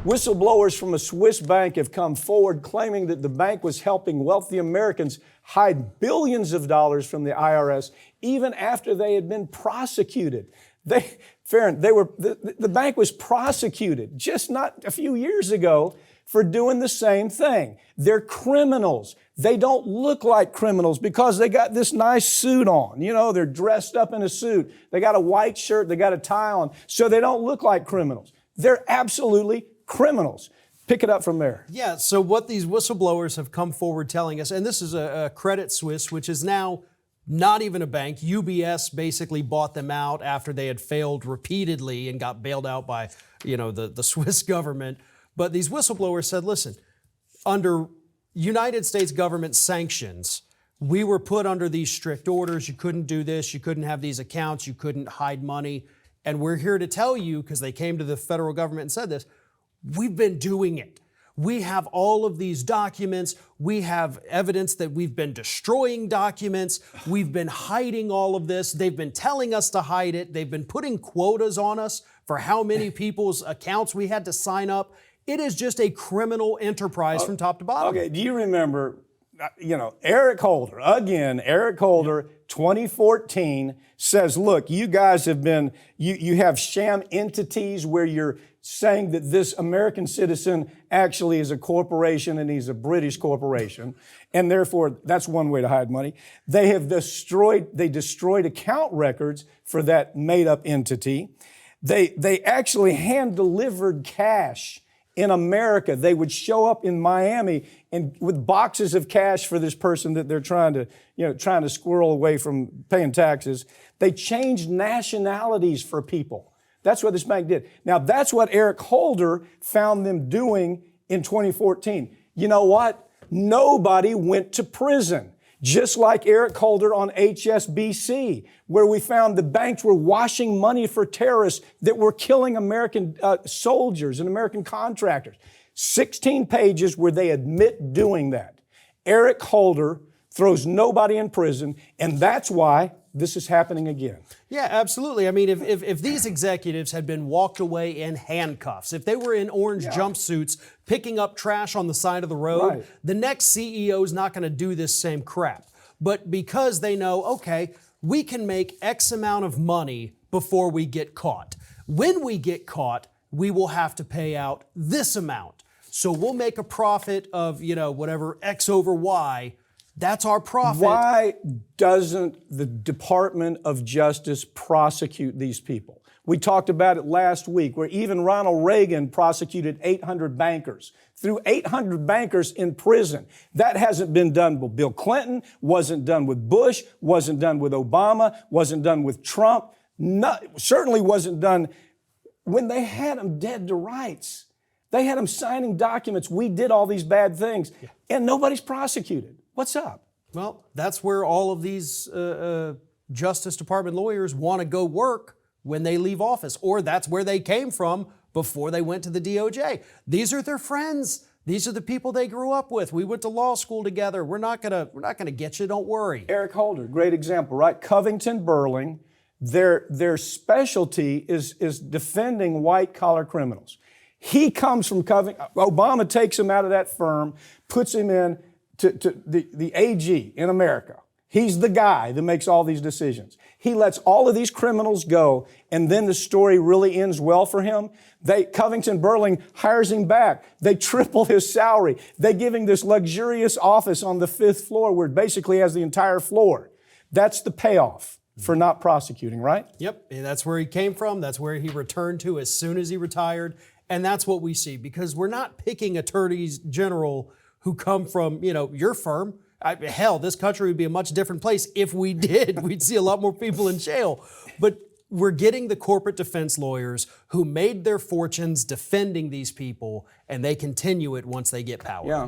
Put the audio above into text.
Whistleblowers from a Swiss bank have come forward claiming that the bank was helping wealthy Americans hide billions of dollars from the IRS even after they had been prosecuted. The bank was prosecuted just not a few years ago for doing the same thing. They're criminals. They don't look like criminals because they got this nice suit on. You know, they're dressed up in a suit. They got a white shirt. They got a tie on. So they don't look like criminals. They're absolutely criminals. Pick it up from there. Yeah, so what these whistleblowers have come forward telling us, and this is a Credit Suisse, which is now not even a bank. UBS basically bought them out after they had failed repeatedly and got bailed out by, the Swiss government. But these whistleblowers said, listen, under United States government sanctions, we were put under these strict orders. You couldn't do this. You couldn't have these accounts. You couldn't hide money. And we're here to tell you, because they came to the federal government and said this, we've been doing it. We have all of these documents. We have evidence that we've been destroying documents. We've been hiding all of this. They've been telling us to hide it. They've been putting quotas on us for how many people's accounts we had to sign up. It is just a criminal enterprise from top to bottom. Okay, do you remember, Eric Holder, 2014, says, look, you guys have been, you have sham entities where you're saying that this American citizen actually is a corporation and he's a British corporation. And therefore, that's one way to hide money. They destroyed account records for that made up entity. They actually hand delivered cash in America. They would show up in Miami and with boxes of cash for this person that they're trying to squirrel away from paying taxes. They changed nationalities for people. That's what this bank did. Now, that's what Eric Holder found them doing in 2014. You know what? Nobody went to prison. Just like Eric Holder on HSBC, where we found the banks were washing money for terrorists that were killing American soldiers and American contractors. 16 pages where they admit doing that. Eric Holder throws nobody in prison, and that's why this is happening again. Yeah, absolutely. I mean, if these executives had been walked away in handcuffs, if they were in orange jumpsuits picking up trash on the side of the road, the next CEO is not going to do this same crap. But because they know, okay, we can make X amount of money before we get caught. When we get caught, we will have to pay out this amount. So we'll make a profit of, whatever X over Y. That's our profit. Why doesn't the Department of Justice prosecute these people? We talked about it last week, where even Ronald Reagan prosecuted 800 bankers, threw 800 bankers in prison. That hasn't been done with Bill Clinton, wasn't done with Bush, wasn't done with Obama, wasn't done with Trump, certainly wasn't done when they had them dead to rights. They had them signing documents. We did all these bad things, and nobody's prosecuted. What's up? Well, that's where all of these Justice Department lawyers want to go work when they leave office, or that's where they came from before they went to the DOJ. These are their friends. These are the people they grew up with. We went to law school together. We're not gonna get you. Don't worry. Eric Holder, great example, right? Covington Burling, their specialty is defending white collar criminals. He comes from Covington. Obama takes him out of that firm, puts him in to the AG in America. He's the guy that makes all these decisions. He lets all of these criminals go, and then the story really ends well for him. Covington Burling hires him back. They triple his salary. They give him this luxurious office on the 5th floor where it basically has the entire floor. That's the payoff for not prosecuting, right? Yep, and that's where he came from. That's where he returned to as soon as he retired. And that's what we see, because we're not picking attorneys general who come from, your firm. Hell, this country would be a much different place if we did. We'd see a lot more people in jail. But we're getting the corporate defense lawyers who made their fortunes defending these people, and they continue it once they get power. Yeah.